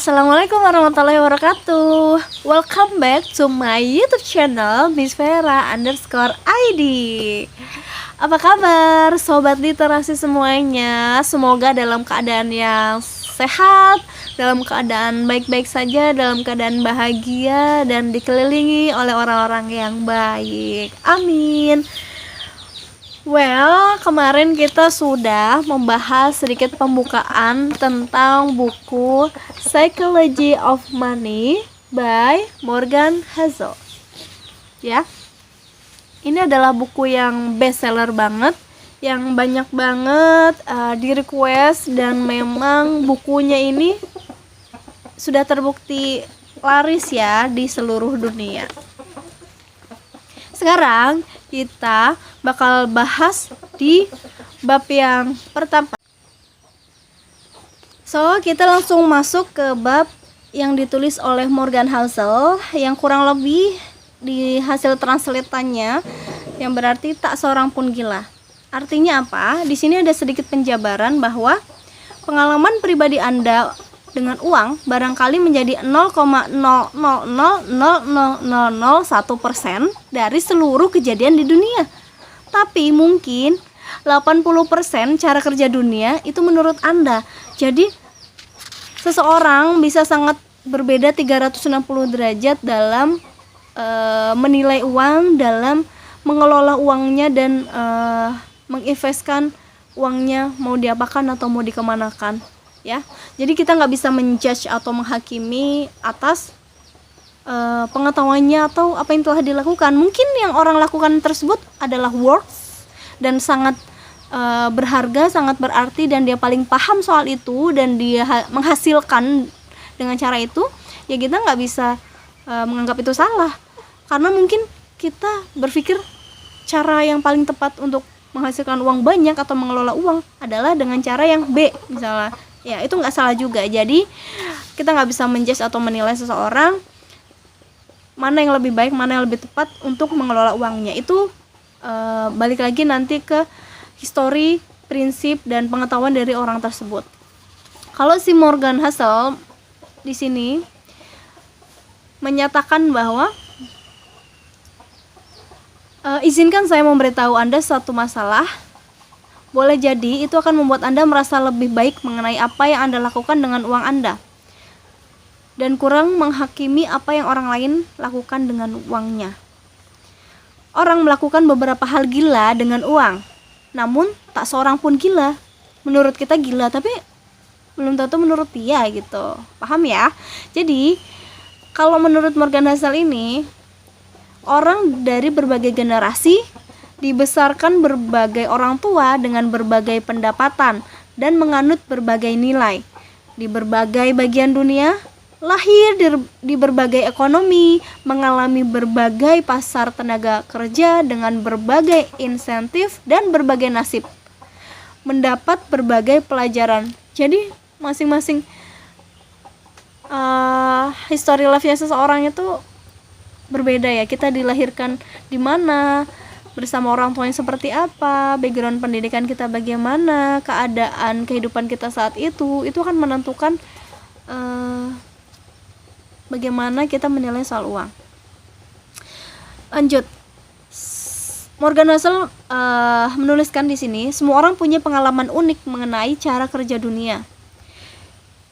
Assalamualaikum warahmatullahi wabarakatuh. Welcome back to my YouTube channel Miss Vera _ID. Apa kabar sobat literasi semuanya? Semoga dalam keadaan yang sehat, dalam keadaan baik-baik saja, dalam keadaan bahagia dan dikelilingi oleh orang-orang yang baik. Amin. Well, kemarin kita sudah membahas sedikit pembukaan tentang buku Psychology of Money by Morgan Housel. Ya, ini adalah buku yang bestseller banget, yang banyak banget di request, dan memang bukunya ini sudah terbukti laris ya di seluruh dunia. Sekarang kita bakal bahas di bab yang pertama. So, kita langsung masuk ke bab yang ditulis oleh Morgan Housel, yang kurang lebih di hasil translatannya yang berarti tak seorang pun gila. Artinya apa? Di sini ada sedikit penjabaran bahwa pengalaman pribadi Anda dengan uang barangkali menjadi 0,0000001% dari seluruh kejadian di dunia. Tapi mungkin 80% cara kerja dunia itu menurut Anda. Jadi seseorang bisa sangat berbeda 360 derajat dalam menilai uang, dalam mengelola uangnya, dan menginvestkan uangnya mau diapakan atau mau dikemanakan. Ya, jadi kita nggak bisa menjudge atau menghakimi atas pengetahuannya atau apa yang telah dilakukan. Mungkin yang orang lakukan tersebut adalah worth dan sangat berharga, sangat berarti, dan dia paling paham soal itu, dan dia menghasilkan dengan cara itu. Ya kita nggak bisa menganggap itu salah, karena mungkin kita berpikir cara yang paling tepat untuk menghasilkan uang banyak atau mengelola uang adalah dengan cara yang B misalnya. Ya, itu nggak salah juga. Jadi kita nggak bisa menjudge atau menilai seseorang mana yang lebih baik, mana yang lebih tepat untuk mengelola uangnya. Itu balik lagi nanti ke histori, prinsip, dan pengetahuan dari orang tersebut. Kalau si Morgan Housel di sini menyatakan bahwa izinkan saya memberitahu Anda suatu masalah. Boleh jadi itu akan membuat Anda merasa lebih baik mengenai apa yang Anda lakukan dengan uang Anda, dan kurang menghakimi apa yang orang lain lakukan dengan uangnya. Orang melakukan beberapa hal gila dengan uang, namun tak seorang pun gila. Menurut kita gila, tapi belum tentu menurut dia gitu. Paham ya? Jadi kalau menurut Morgan Housel ini, orang dari berbagai generasi dibesarkan berbagai orang tua dengan berbagai pendapatan dan menganut berbagai nilai di berbagai bagian dunia, lahir di berbagai ekonomi, mengalami berbagai pasar tenaga kerja dengan berbagai insentif dan berbagai nasib, mendapat berbagai pelajaran. Jadi masing-masing history life-nya seseorang itu berbeda ya. Kita dilahirkan di mana, bersama orang tua yang seperti apa, background pendidikan kita bagaimana, keadaan kehidupan kita saat itu akan menentukan bagaimana kita menilai soal uang. Lanjut, Morgan Housel menuliskan di sini, semua orang punya pengalaman unik mengenai cara kerja dunia.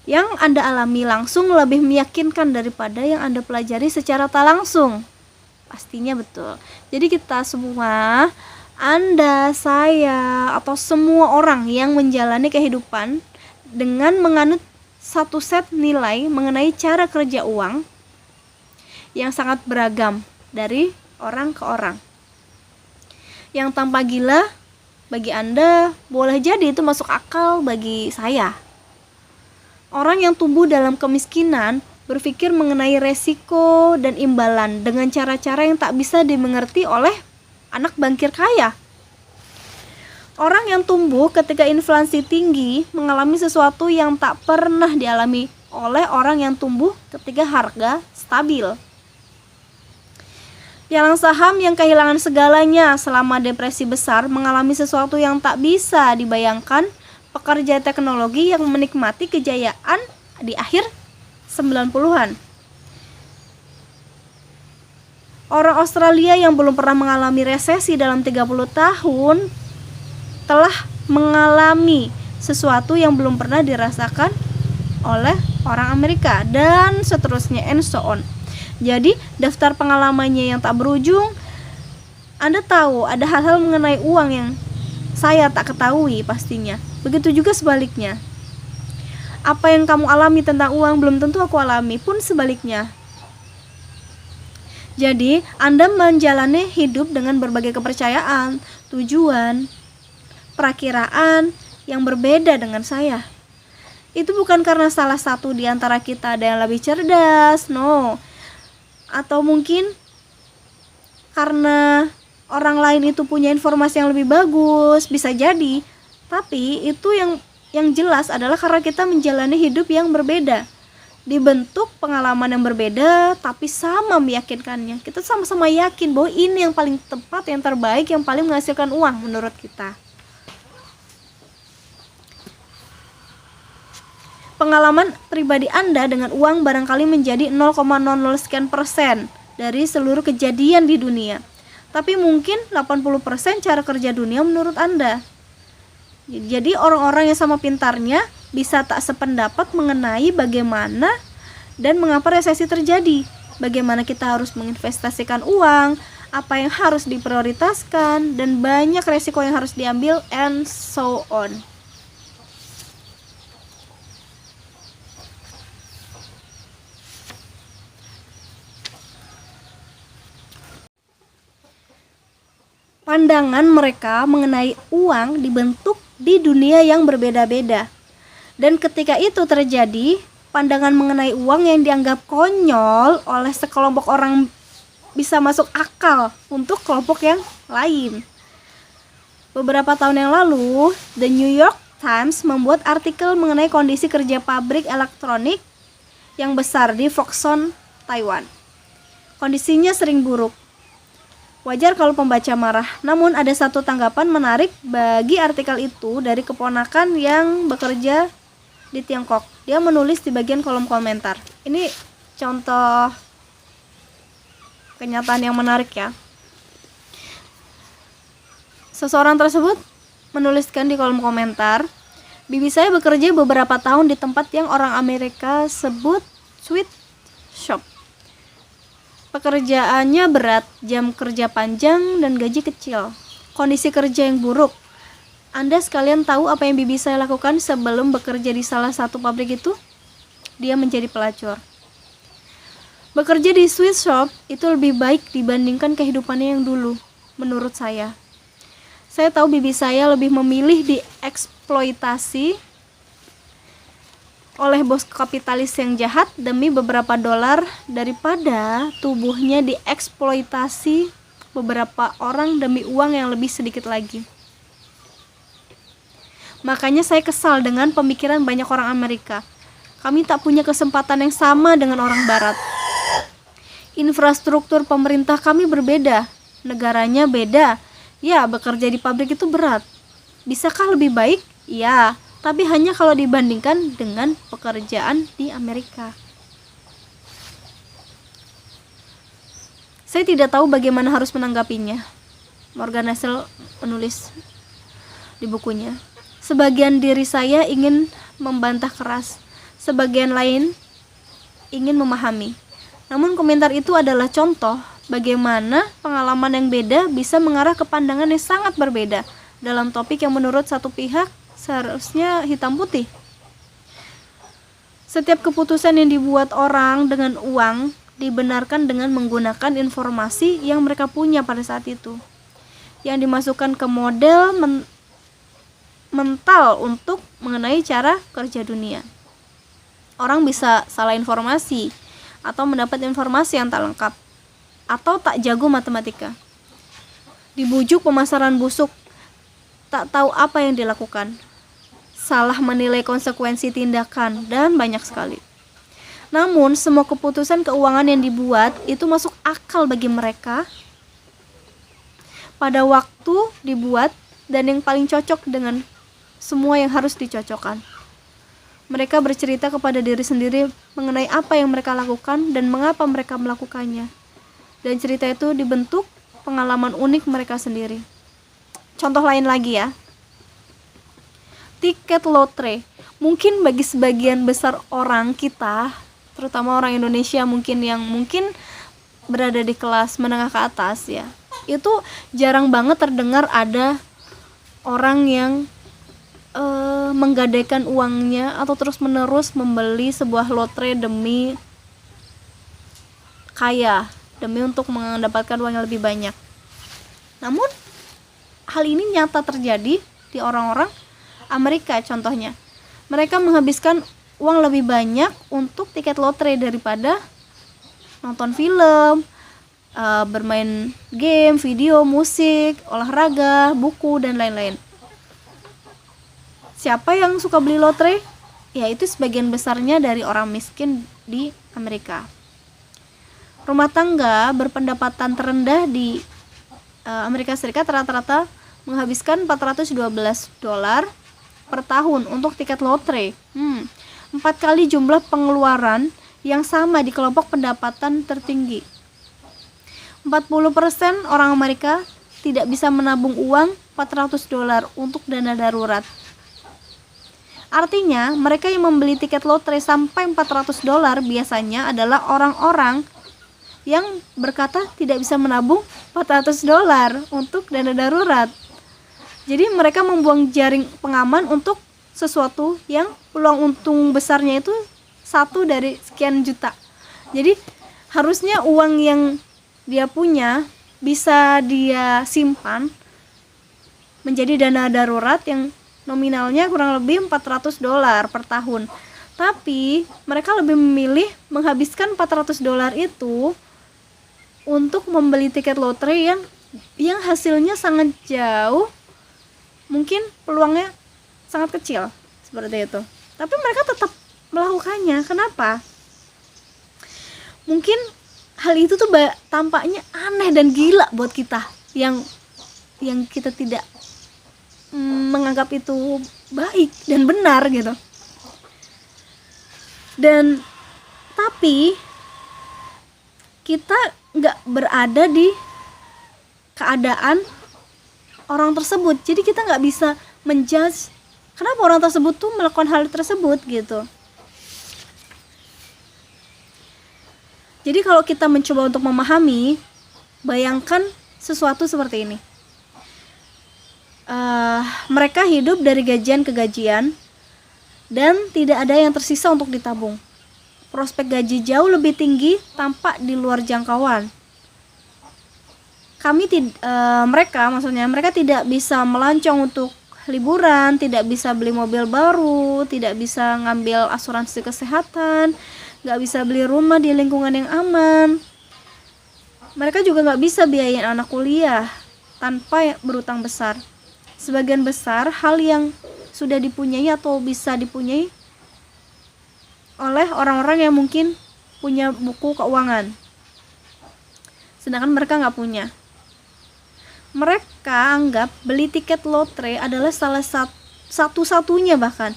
Yang Anda alami langsung lebih meyakinkan daripada yang Anda pelajari secara tak langsung. Pastinya betul. Jadi kita semua, Anda, saya, atau semua orang yang menjalani kehidupan dengan menganut satu set nilai mengenai cara kerja uang yang sangat beragam dari orang ke orang. Yang tanpa gila bagi Anda boleh jadi itu masuk akal bagi saya. Orang yang tumbuh dalam kemiskinan berpikir mengenai resiko dan imbalan dengan cara-cara yang tak bisa dimengerti oleh anak bankir kaya. Orang yang tumbuh ketika inflasi tinggi mengalami sesuatu yang tak pernah dialami oleh orang yang tumbuh ketika harga stabil. Pialang saham yang kehilangan segalanya selama depresi besar mengalami sesuatu yang tak bisa dibayangkan pekerja teknologi yang menikmati kejayaan di akhir 90-an. Orang Australia yang belum pernah mengalami resesi dalam 30 tahun telah mengalami sesuatu yang belum pernah dirasakan oleh orang Amerika, dan seterusnya, and so on. Jadi daftar pengalamannya yang tak berujung. Anda tahu ada hal-hal mengenai uang yang saya tak ketahui pastinya. Begitu juga sebaliknya. Apa yang kamu alami tentang uang belum tentu aku alami, pun sebaliknya. Jadi, Anda menjalani hidup dengan berbagai kepercayaan, tujuan, perakiraan yang berbeda dengan saya. Itu bukan karena salah satu di antara kita ada yang lebih cerdas, no. Atau mungkin karena orang lain itu punya informasi yang lebih bagus, bisa jadi. Tapi itu yang jelas adalah karena kita menjalani hidup yang berbeda, dibentuk pengalaman yang berbeda, tapi sama meyakinkannya. Kita sama-sama yakin bahwa ini yang paling tepat, yang terbaik, yang paling menghasilkan uang menurut kita. Pengalaman pribadi Anda dengan uang barangkali menjadi 0,00 sekian persen dari seluruh kejadian di dunia. Tapi mungkin 80% cara kerja dunia menurut Anda. Jadi orang-orang yang sama pintarnya bisa tak sependapat mengenai bagaimana dan mengapa resesi terjadi, bagaimana kita harus menginvestasikan uang, apa yang harus diprioritaskan, dan banyak resiko yang harus diambil, and so on. Pandangan mereka mengenai uang dibentuk di dunia yang berbeda-beda. Dan ketika itu terjadi, pandangan mengenai uang yang dianggap konyol oleh sekelompok orang bisa masuk akal untuk kelompok yang lain. Beberapa tahun yang lalu, The New York Times membuat artikel mengenai kondisi kerja pabrik elektronik yang besar di Foxconn, Taiwan. Kondisinya sering buruk. Wajar kalau pembaca marah, namun ada satu tanggapan menarik bagi artikel itu dari keponakan yang bekerja di Tiongkok. Dia menulis di bagian kolom komentar. Ini contoh kenyataan yang menarik ya. Seseorang tersebut menuliskan di kolom komentar, "Bibi saya bekerja beberapa tahun di tempat yang orang Amerika sebut sweet shop. Pekerjaannya berat, jam kerja panjang, dan gaji kecil. Kondisi kerja yang buruk. Anda sekalian tahu apa yang bibi saya lakukan sebelum bekerja di salah satu pabrik itu? Dia menjadi pelacur. Bekerja di sweet shop itu lebih baik dibandingkan kehidupannya yang dulu, menurut saya. Saya tahu bibi saya lebih memilih dieksploitasi oleh bos kapitalis yang jahat demi beberapa dolar daripada tubuhnya dieksploitasi beberapa orang demi uang yang lebih sedikit lagi. Makanya saya kesal dengan pemikiran banyak orang Amerika. Kami tak punya kesempatan yang sama dengan orang Barat. Infrastruktur pemerintah kami berbeda, negaranya beda. Ya, bekerja di pabrik itu berat. Bisakah lebih baik? Ya, tapi hanya kalau dibandingkan dengan pekerjaan di Amerika." Saya tidak tahu bagaimana harus menanggapinya. Morgan Housel menulis di bukunya, "Sebagian diri saya ingin membantah keras, sebagian lain ingin memahami. Namun komentar itu adalah contoh bagaimana pengalaman yang beda bisa mengarah ke pandangan yang sangat berbeda dalam topik yang menurut satu pihak seharusnya hitam putih. Setiap keputusan yang dibuat orang dengan uang dibenarkan dengan menggunakan informasi yang mereka punya pada saat itu, yang dimasukkan ke model mental untuk mengenai cara kerja dunia. Orang bisa salah informasi atau mendapat informasi yang tak lengkap atau tak jago matematika, dibujuk pemasaran busuk, tak tahu apa yang dilakukan, salah menilai konsekuensi tindakan, dan banyak sekali. Namun semua keputusan keuangan yang dibuat itu masuk akal bagi mereka pada waktu dibuat dan yang paling cocok dengan semua yang harus dicocokkan. Mereka bercerita kepada diri sendiri mengenai apa yang mereka lakukan dan mengapa mereka melakukannya. Dan cerita itu dibentuk pengalaman unik mereka sendiri. Contoh lain lagi ya. Tiket lotre. Mungkin bagi sebagian besar orang kita, terutama orang Indonesia mungkin yang berada di kelas menengah ke atas ya, itu jarang banget terdengar ada orang yang menggadaikan uangnya atau terus-menerus membeli sebuah lotre demi kaya, demi untuk mendapatkan uang yang lebih banyak. Namun hal ini nyata terjadi di orang-orang Amerika contohnya. Mereka menghabiskan uang lebih banyak untuk tiket lotre daripada nonton film, bermain game, video, musik, olahraga, buku, dan lain-lain. Siapa yang suka beli lotre? Yaitu sebagian besarnya dari orang miskin di Amerika. Rumah tangga berpendapatan terendah di Amerika Serikat rata-rata menghabiskan $412 per tahun untuk tiket lotre. 4 kali jumlah pengeluaran yang sama di kelompok pendapatan tertinggi. 40% orang Amerika tidak bisa menabung uang $400 untuk dana darurat. Artinya, mereka yang membeli tiket lotre sampai $400 biasanya adalah orang-orang yang berkata tidak bisa menabung $400 untuk dana darurat. Jadi mereka membuang jaring pengaman untuk sesuatu yang peluang untung besarnya itu 1 dari sekian juta. Jadi harusnya uang yang dia punya bisa dia simpan menjadi dana darurat yang nominalnya kurang lebih $400 per tahun. Tapi mereka lebih memilih menghabiskan $400 itu untuk membeli tiket lotre yang hasilnya sangat jauh, mungkin peluangnya sangat kecil seperti itu. Tapi mereka tetap melakukannya. Kenapa? Mungkin hal itu tuh tampaknya aneh dan gila buat kita yang kita tidak menganggap itu baik dan benar gitu. Dan tapi kita nggak berada di keadaan orang tersebut, jadi kita nggak bisa menjudge kenapa orang tersebut tuh melakukan hal tersebut gitu. Jadi kalau kita mencoba untuk memahami, bayangkan sesuatu seperti ini. Mereka hidup dari gajian ke gajian dan tidak ada yang tersisa untuk ditabung. Prospek gaji jauh lebih tinggi tampak di luar jangkauan. Mereka tidak bisa melancong untuk liburan, tidak bisa beli mobil baru, tidak bisa ngambil asuransi kesehatan, nggak bisa beli rumah di lingkungan yang aman. Mereka juga nggak bisa biayain anak kuliah tanpa berutang besar. Sebagian besar hal yang sudah dipunyai atau bisa dipunyai oleh orang-orang yang mungkin punya buku keuangan, sedangkan mereka nggak punya. Mereka anggap beli tiket lotre adalah salah satu-satunya bahkan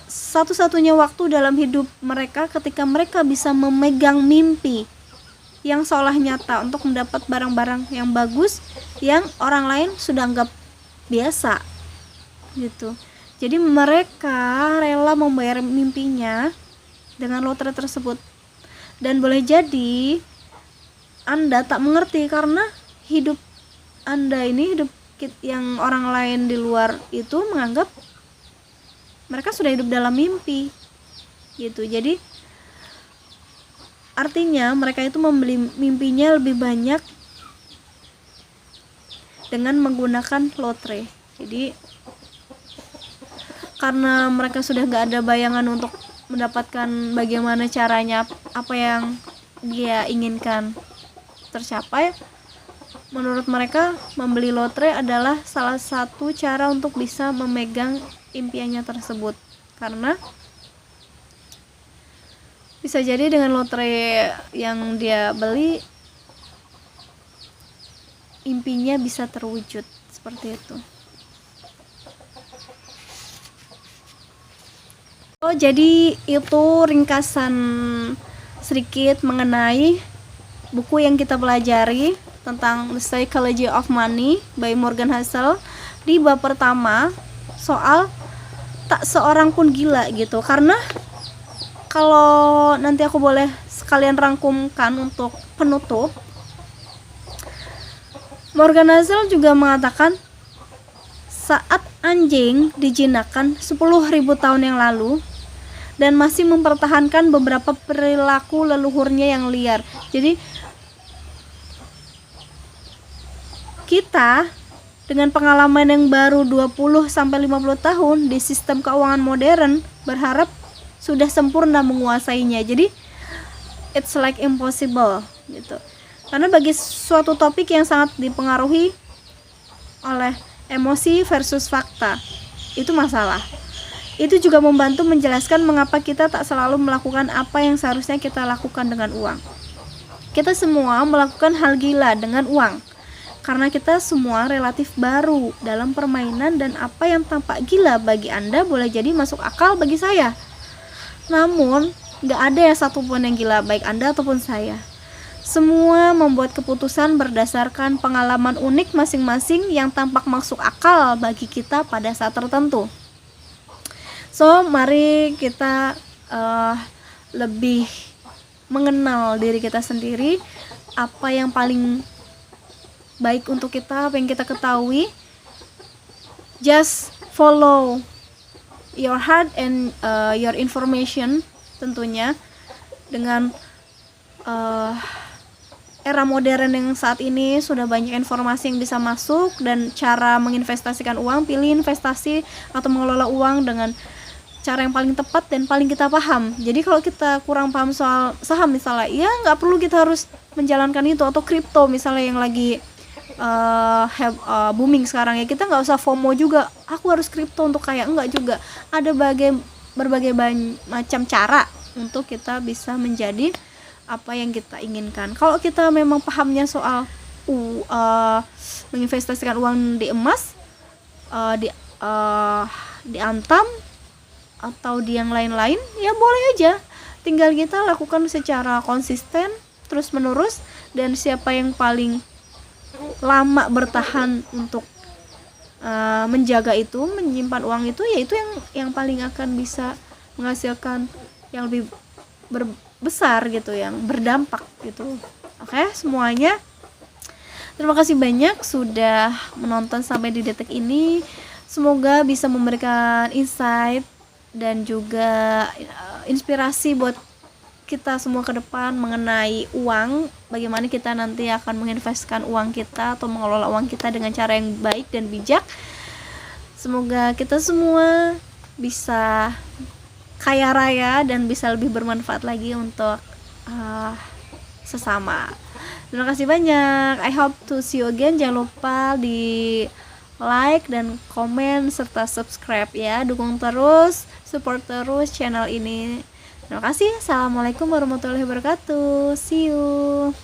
satu-satunya waktu dalam hidup mereka ketika mereka bisa memegang mimpi yang seolah nyata untuk mendapat barang-barang yang bagus yang orang lain sudah anggap biasa gitu. Jadi mereka rela membayar mimpinya dengan lotre tersebut. Dan boleh jadi Anda tak mengerti karena hidup Anda ini, hidup yang orang lain di luar itu menganggap mereka sudah hidup dalam mimpi gitu. Jadi artinya mereka itu membeli mimpinya lebih banyak dengan menggunakan lotre. Jadi karena mereka sudah gak ada bayangan untuk mendapatkan bagaimana caranya apa yang dia inginkan tercapai, menurut mereka membeli lotre adalah salah satu cara untuk bisa memegang impiannya tersebut. Karena bisa jadi dengan lotre yang dia beli impinya bisa terwujud seperti itu. Oh, jadi itu ringkasan sedikit mengenai buku yang kita pelajari tentang The Psychology of Money by Morgan Housel di bab pertama soal tak seorang pun gila gitu. Karena kalau nanti aku boleh sekalian rangkumkan untuk penutup, Morgan Housel juga mengatakan saat anjing dijinakkan 10.000 tahun yang lalu dan masih mempertahankan beberapa perilaku leluhurnya yang liar. Jadi kita dengan pengalaman yang baru 20-50 tahun di sistem keuangan modern berharap sudah sempurna menguasainya. Jadi it's like impossible gitu. Karena bagi suatu topik yang sangat dipengaruhi oleh emosi versus fakta, itu masalah. Itu juga membantu menjelaskan mengapa kita tak selalu melakukan apa yang seharusnya kita lakukan dengan uang. Kita semua melakukan hal gila dengan uang karena kita semua relatif baru dalam permainan, dan apa yang tampak gila bagi Anda boleh jadi masuk akal bagi saya. Namun, gak ada yang satupun yang gila, baik Anda ataupun saya. Semua membuat keputusan berdasarkan pengalaman unik masing-masing yang tampak masuk akal bagi kita pada saat tertentu. So, mari kita lebih mengenal diri kita sendiri, apa yang paling baik untuk kita, apa yang kita ketahui. Just follow your heart and your information tentunya. Dengan era modern yang saat ini sudah banyak informasi yang bisa masuk dan cara menginvestasikan uang, pilih investasi atau mengelola uang dengan cara yang paling tepat dan paling kita paham. Jadi kalau kita kurang paham soal saham misalnya, ya nggak perlu kita harus menjalankan itu, atau kripto misalnya yang lagi booming sekarang, ya kita nggak usah FOMO juga, aku harus kripto untuk kaya, enggak juga. Ada berbagai macam cara untuk kita bisa menjadi apa yang kita inginkan. Kalau kita memang pahamnya soal menginvestasikan uang di emas, di Antam atau di yang lain-lain, ya boleh aja. Tinggal kita lakukan secara konsisten, terus menerus, dan siapa yang paling lama bertahan untuk menjaga itu, menyimpan uang itu, ya itu yang paling akan bisa menghasilkan yang lebih besar gitu, yang berdampak gitu. Oke, semuanya terima kasih banyak sudah menonton sampai di detik ini. Semoga bisa memberikan insight dan juga inspirasi buat kita semua ke depan mengenai uang, bagaimana kita nanti akan menginvestasikan uang kita atau mengelola uang kita dengan cara yang baik dan bijak. Semoga kita semua bisa kaya raya dan bisa lebih bermanfaat lagi untuk sesama. Terima kasih banyak. I hope to see you again. Jangan lupa di like dan komen serta subscribe ya. Dukung terus, support terus channel ini. Terima kasih. Assalamualaikum warahmatullahi wabarakatuh. See you.